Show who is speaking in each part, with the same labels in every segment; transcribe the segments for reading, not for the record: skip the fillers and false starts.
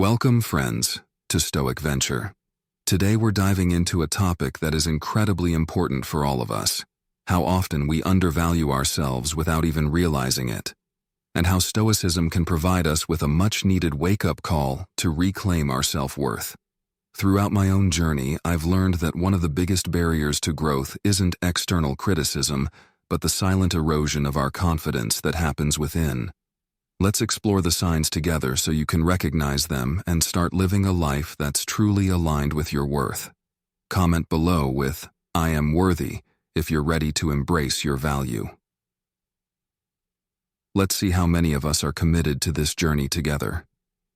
Speaker 1: Welcome, friends, to Stoic Venture. Today we're diving into a topic that is incredibly important for all of us: how often we undervalue ourselves without even realizing it, and how Stoicism can provide us with a much-needed wake-up call to reclaim our self-worth. Throughout my own journey, I've learned that one of the biggest barriers to growth isn't external criticism, but the silent erosion of our confidence that happens within. Let's explore the signs together so you can recognize them and start living a life that's truly aligned with your worth. Comment below with "I am worthy" if you're ready to embrace your value. Let's see how many of us are committed to this journey together.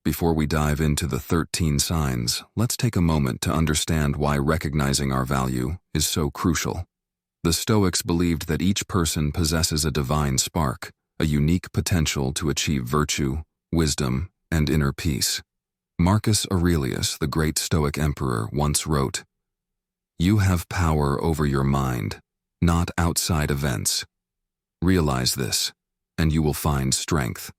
Speaker 1: Before we dive into the 13 signs, let's take a moment to understand why recognizing our value is so crucial. The Stoics believed that each person possesses a divine spark, a unique potential to achieve virtue, wisdom, and inner peace. Marcus Aurelius, the great Stoic emperor, once wrote, "You have power over your mind, not outside events. Realize this, and you will find strength."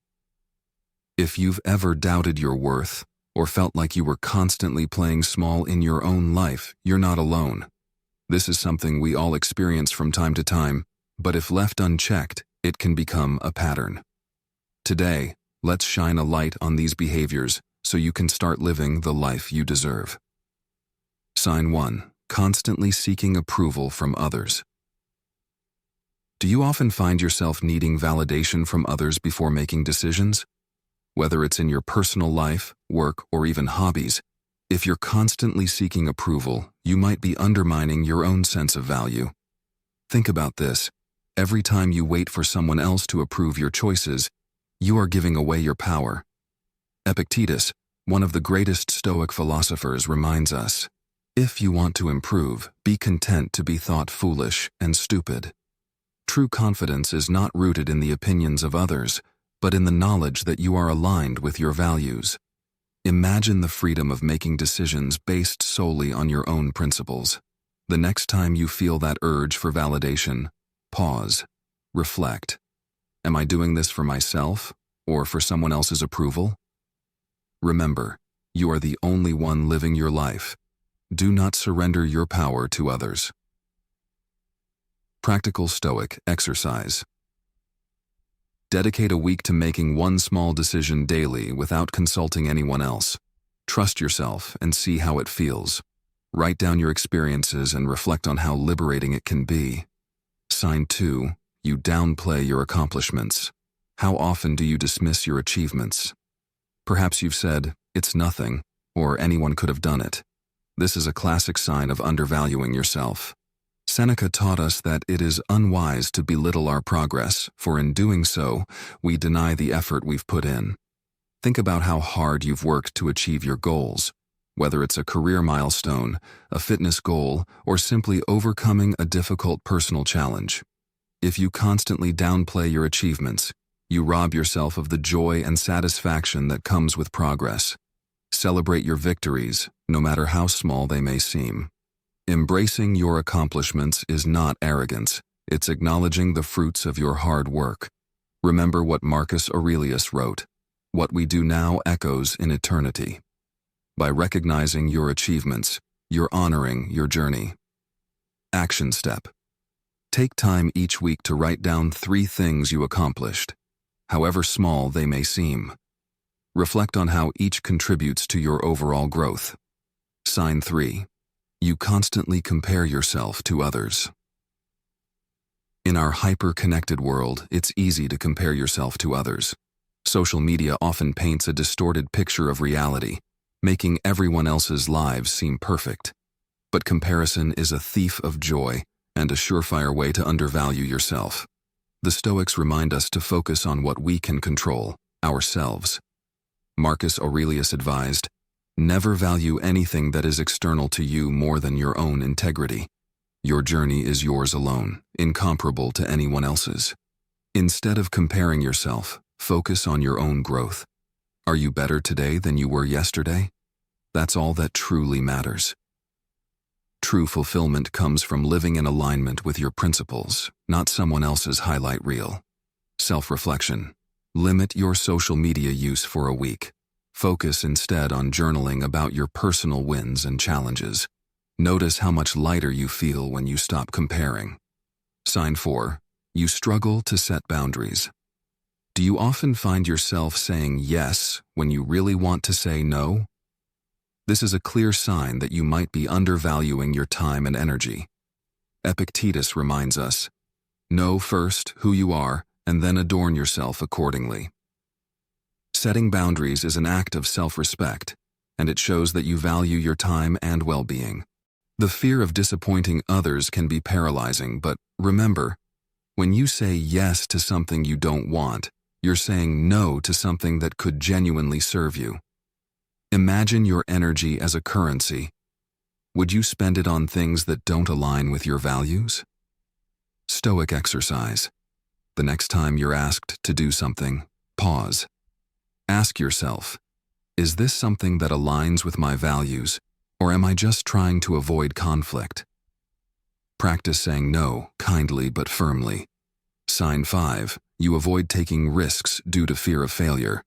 Speaker 1: If you've ever doubted your worth or felt like you were constantly playing small in your own life, you're not alone. This is something we all experience from time to time, but if left unchecked, it can become a pattern. Today, let's shine a light on these behaviors so you can start living the life you deserve. Sign 1. Constantly seeking approval from others. Do you often find yourself needing validation from others before making decisions? Whether it's in your personal life, work, or even hobbies, if you're constantly seeking approval, you might be undermining your own sense of value. Think about this. Every time you wait for someone else to approve your choices, you are giving away your power. Epictetus, one of the greatest Stoic philosophers, reminds us, "If you want to improve, be content to be thought foolish and stupid." True confidence is not rooted in the opinions of others, but in the knowledge that you are aligned with your values. Imagine the freedom of making decisions based solely on your own principles. The next time you feel that urge for validation, pause, reflect. Am I doing this for myself or for someone else's approval? Remember, you are the only one living your life. Do not surrender your power to others. Practical Stoic exercise. Dedicate a week to making one small decision daily without consulting anyone else. Trust yourself and see how it feels. Write down your experiences and reflect on how liberating it can be. Sign 2. You downplay your accomplishments. How often do you dismiss your achievements? Perhaps you've said, "It's nothing," or "Anyone could have done it." This is a classic sign of undervaluing yourself. Seneca taught us that it is unwise to belittle our progress, for in doing so, we deny the effort we've put in. Think about how hard you've worked to achieve your goals, whether it's a career milestone, a fitness goal, or simply overcoming a difficult personal challenge. If you constantly downplay your achievements, you rob yourself of the joy and satisfaction that comes with progress. Celebrate your victories, no matter how small they may seem. Embracing your accomplishments is not arrogance, it's acknowledging the fruits of your hard work. Remember what Marcus Aurelius wrote, "What we do now echoes in eternity." By recognizing your achievements, you're honoring your journey. Action step. Take time each week to write down 3 things you accomplished, however small they may seem. Reflect on how each contributes to your overall growth. Sign 3. You constantly compare yourself to others. In our hyper-connected world, it's easy to compare yourself to others. Social media often paints a distorted picture of reality, making everyone else's lives seem perfect. But comparison is a thief of joy and a surefire way to undervalue yourself. The Stoics remind us to focus on what we can control, ourselves. Marcus Aurelius advised, "Never value anything that is external to you more than your own integrity. Your journey is yours alone, incomparable to anyone else's." Instead of comparing yourself, focus on your own growth. Are you better today than you were yesterday? That's all that truly matters. True fulfillment comes from living in alignment with your principles, not someone else's highlight reel. Self-reflection. Limit your social media use for a week. Focus instead on journaling about your personal wins and challenges. Notice how much lighter you feel when you stop comparing. Sign 4. You struggle to set boundaries. Do you often find yourself saying yes when you really want to say no? This is a clear sign that you might be undervaluing your time and energy. Epictetus reminds us, know first who you are and then adorn yourself accordingly. Setting boundaries is an act of self-respect, and it shows that you value your time and well-being. The fear of disappointing others can be paralyzing, but remember, when you say yes to something you don't want, you're saying no to something that could genuinely serve you. Imagine your energy as a currency. Would you spend it on things that don't align with your values? Stoic exercise. The next time you're asked to do something, pause. Ask yourself, is this something that aligns with my values, or am I just trying to avoid conflict? Practice saying no kindly but firmly. Sign 5. You avoid taking risks due to fear of failure.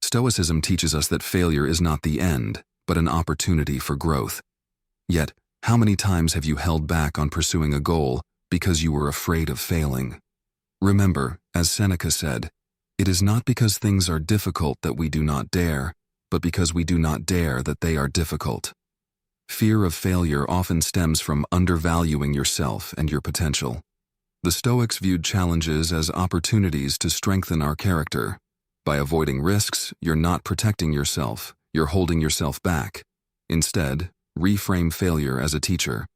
Speaker 1: Stoicism teaches us that failure is not the end, but an opportunity for growth. Yet, how many times have you held back on pursuing a goal because you were afraid of failing? Remember, as Seneca said, it is not because things are difficult that we do not dare, but because we do not dare that they are difficult. Fear of failure often stems from undervaluing yourself and your potential. The Stoics viewed challenges as opportunities to strengthen our character. By avoiding risks, you're not protecting yourself, you're holding yourself back. Instead, reframe failure as a teacher.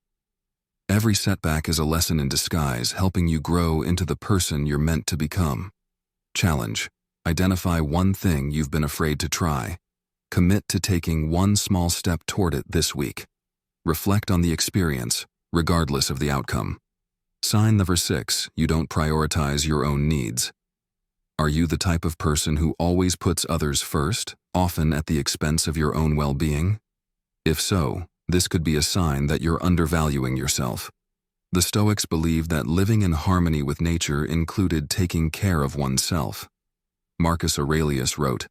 Speaker 1: Every setback is a lesson in disguise, helping you grow into the person you're meant to become. Challenge. Identify one thing you've been afraid to try. Commit to taking one small step toward it this week. Reflect on the experience, regardless of the outcome. Sign number 6. You don't prioritize your own needs. Are you the type of person who always puts others first, often at the expense of your own well-being? If so, this could be a sign that you're undervaluing yourself. The Stoics believed that living in harmony with nature included taking care of oneself. Marcus Aurelius wrote,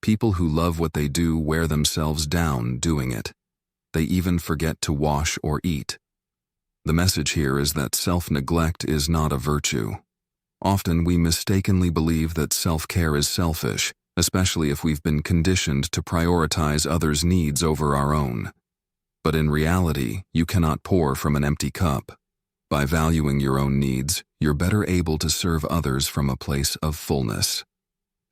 Speaker 1: "People who love what they do wear themselves down doing it. They even forget to wash or eat." The message here is that self-neglect is not a virtue. Often we mistakenly believe that self-care is selfish, especially if we've been conditioned to prioritize others' needs over our own. But in reality, you cannot pour from an empty cup. By valuing your own needs, you're better able to serve others from a place of fullness.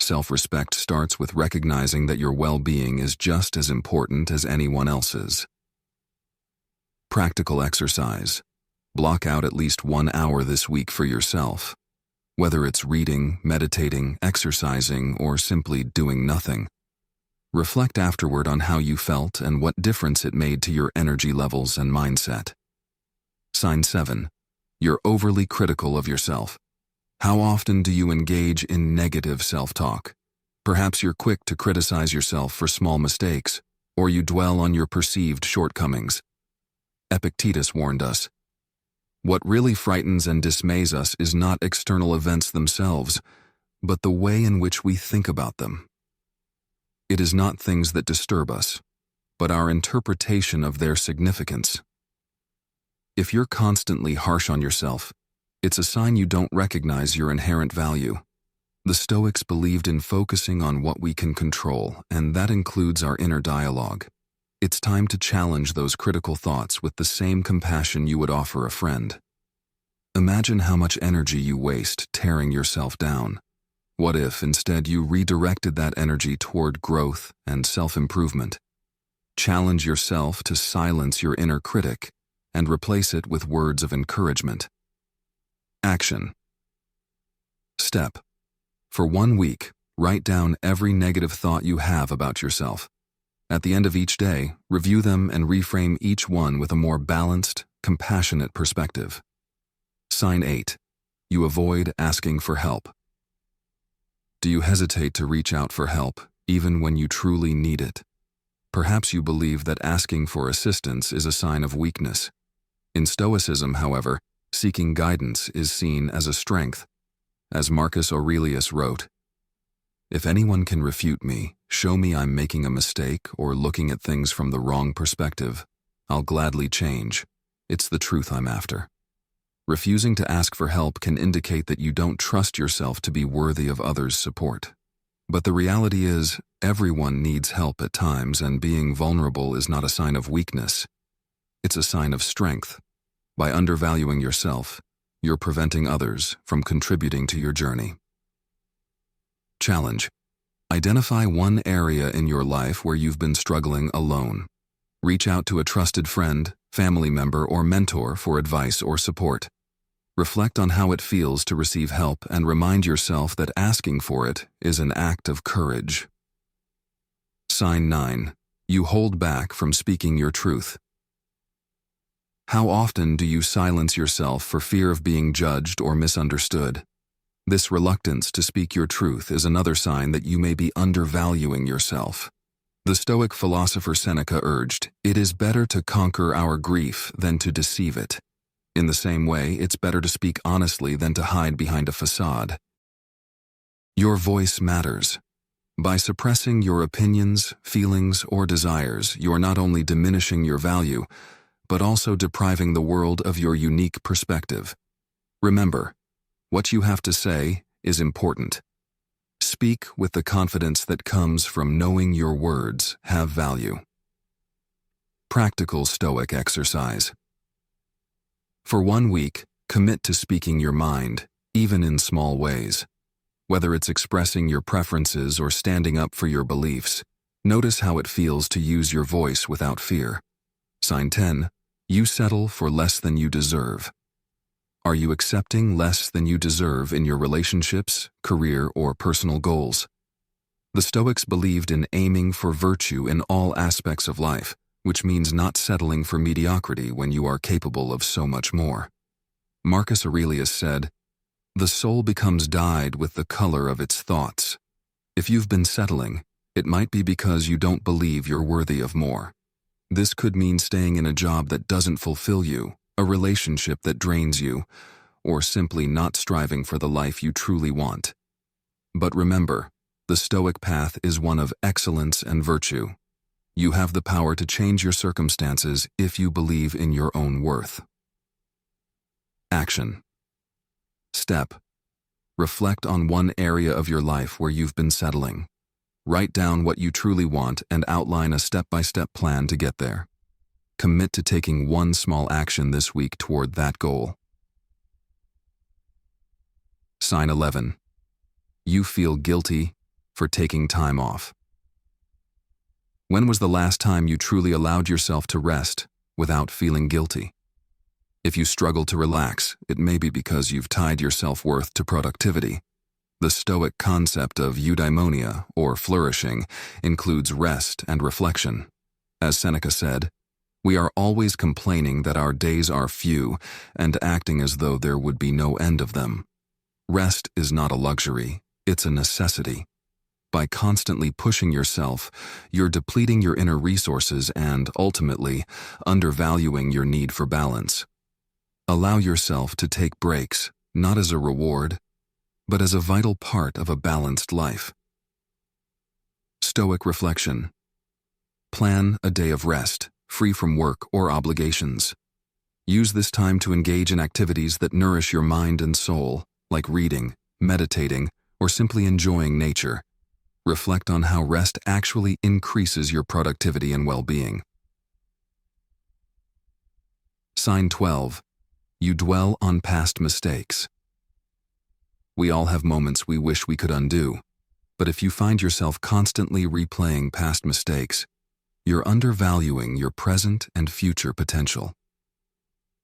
Speaker 1: Self-respect starts with recognizing that your well-being is just as important as anyone else's. Practical exercise. Block out at least 1 hour this week for yourself. Whether it's reading, meditating, exercising, or simply doing nothing. Reflect afterward on how you felt and what difference it made to your energy levels and mindset. Sign 7. You're overly critical of yourself. How often do you engage in negative self-talk? Perhaps you're quick to criticize yourself for small mistakes, or you dwell on your perceived shortcomings. Epictetus warned us, "What really frightens and dismays us is not external events themselves, but the way in which we think about them." It is not things that disturb us, but our interpretation of their significance. If you're constantly harsh on yourself, it's a sign you don't recognize your inherent value. The Stoics believed in focusing on what we can control, and that includes our inner dialogue. It's time to challenge those critical thoughts with the same compassion you would offer a friend. Imagine how much energy you waste tearing yourself down. What if instead you redirected that energy toward growth and self-improvement? Challenge yourself to silence your inner critic and replace it with words of encouragement. Action. Step. For 1 week, write down every negative thought you have about yourself. At the end of each day, review them and reframe each one with a more balanced, compassionate perspective. Sign 8. You avoid asking for help. Do you hesitate to reach out for help, even when you truly need it? Perhaps you believe that asking for assistance is a sign of weakness. In Stoicism, however, seeking guidance is seen as a strength. As Marcus Aurelius wrote, If anyone can refute me, show me I'm making a mistake or looking at things from the wrong perspective, I'll gladly change. It's the truth I'm after. Refusing to ask for help can indicate that you don't trust yourself to be worthy of others' support. But the reality is, everyone needs help at times, and being vulnerable is not a sign of weakness. It's a sign of strength. By undervaluing yourself, you're preventing others from contributing to your journey. Challenge. Identify one area in your life where you've been struggling alone. Reach out to a trusted friend, family member, or mentor for advice or support. Reflect on how it feels to receive help and remind yourself that asking for it is an act of courage. Sign 9. You hold back from speaking your truth. How often do you silence yourself for fear of being judged or misunderstood? This reluctance to speak your truth is another sign that you may be undervaluing yourself. The Stoic philosopher Seneca urged, "It is better to conquer our grief than to deceive it." In the same way, it's better to speak honestly than to hide behind a facade. Your voice matters. By suppressing your opinions, feelings, or desires, you're not only diminishing your value, but also depriving the world of your unique perspective. Remember, what you have to say is important. Speak with the confidence that comes from knowing your words have value. Practical Stoic exercise. For 1 week, commit to speaking your mind, even in small ways. Whether it's expressing your preferences or standing up for your beliefs, notice how it feels to use your voice without fear. Sign 10. You settle for less than you deserve. Are you accepting less than you deserve in your relationships, career, or personal goals? The Stoics believed in aiming for virtue in all aspects of life, which means not settling for mediocrity when you are capable of so much more. Marcus Aurelius said, "The soul becomes dyed with the color of its thoughts." If you've been settling, it might be because you don't believe you're worthy of more. This could mean staying in a job that doesn't fulfill you, a relationship that drains you, or simply not striving for the life you truly want. But remember, the Stoic path is one of excellence and virtue. You have the power to change your circumstances if you believe in your own worth. Action. Step. Reflect on one area of your life where you've been settling. Write down what you truly want and outline a step-by-step plan to get there. Commit to taking one small action this week toward that goal. Sign 11. You feel guilty for taking time off. When was the last time you truly allowed yourself to rest without feeling guilty? If you struggle to relax, it may be because you've tied your self-worth to productivity. The Stoic concept of eudaimonia, or flourishing, includes rest and reflection. As Seneca said, "We are always complaining that our days are few and acting as though there would be no end of them." Rest is not a luxury, it's a necessity. By constantly pushing yourself, you're depleting your inner resources and, ultimately, undervaluing your need for balance. Allow yourself to take breaks, not as a reward, but as a vital part of a balanced life. Stoic reflection. Plan a day of rest, free from work or obligations. Use this time to engage in activities that nourish your mind and soul, like reading, meditating, or simply enjoying nature. Reflect on how rest actually increases your productivity and well-being. Sign 12. You dwell on past mistakes. We all have moments we wish we could undo, but if you find yourself constantly replaying past mistakes, you're undervaluing your present and future potential.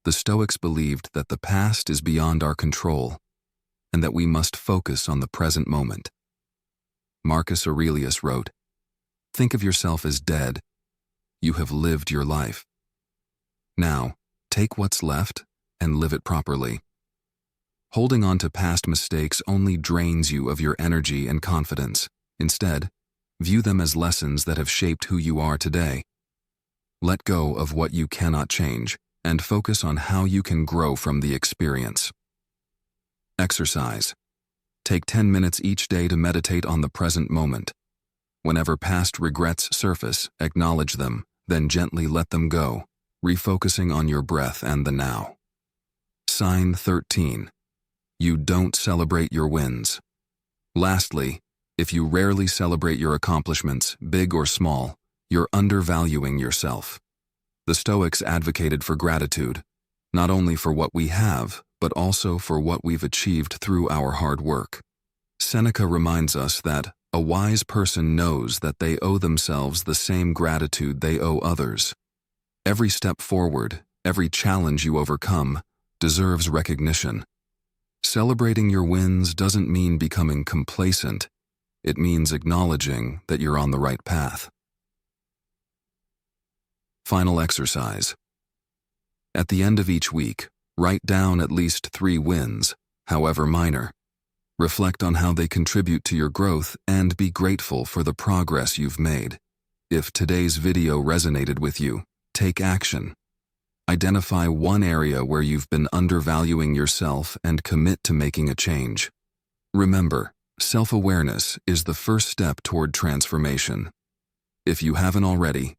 Speaker 1: The Stoics believed that the past is beyond our control, and that we must focus on the present moment. Marcus Aurelius wrote, "Think of yourself as dead. You have lived your life. Now, take what's left and live it properly." Holding on to past mistakes only drains you of your energy and confidence. Instead, view them as lessons that have shaped who you are today. Let go of what you cannot change and focus on how you can grow from the experience. Exercise. Take 10 minutes each day to meditate on the present moment. Whenever past regrets surface, acknowledge them, then gently let them go, refocusing on your breath and the now. Sign 13. You don't celebrate your wins. Lastly, if you rarely celebrate your accomplishments, big or small, you're undervaluing yourself. The Stoics advocated for gratitude, not only for what we have, but also for what we've achieved through our hard work. Seneca reminds us that a wise person knows that they owe themselves the same gratitude they owe others. Every step forward, every challenge you overcome, deserves recognition. Celebrating your wins doesn't mean becoming complacent. It means acknowledging that you're on the right path. Final exercise. At the end of each week, write down at least 3 wins, however minor. Reflect on how they contribute to your growth and be grateful for the progress you've made. If today's video resonated with you, take action. Identify one area where you've been undervaluing yourself and commit to making a change. Remember, self-awareness is the first step toward transformation. If you haven't already,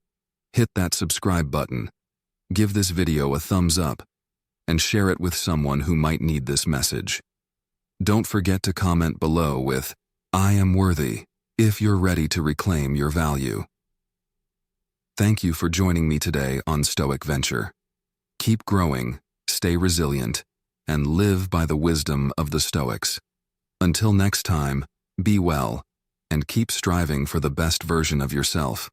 Speaker 1: hit that subscribe button, give this video a thumbs up, and share it with someone who might need this message. Don't forget to comment below with, "I am worthy," if you're ready to reclaim your value. Thank you for joining me today on Stoic Venture. Keep growing, stay resilient, and live by the wisdom of the Stoics. Until next time, be well, and keep striving for the best version of yourself.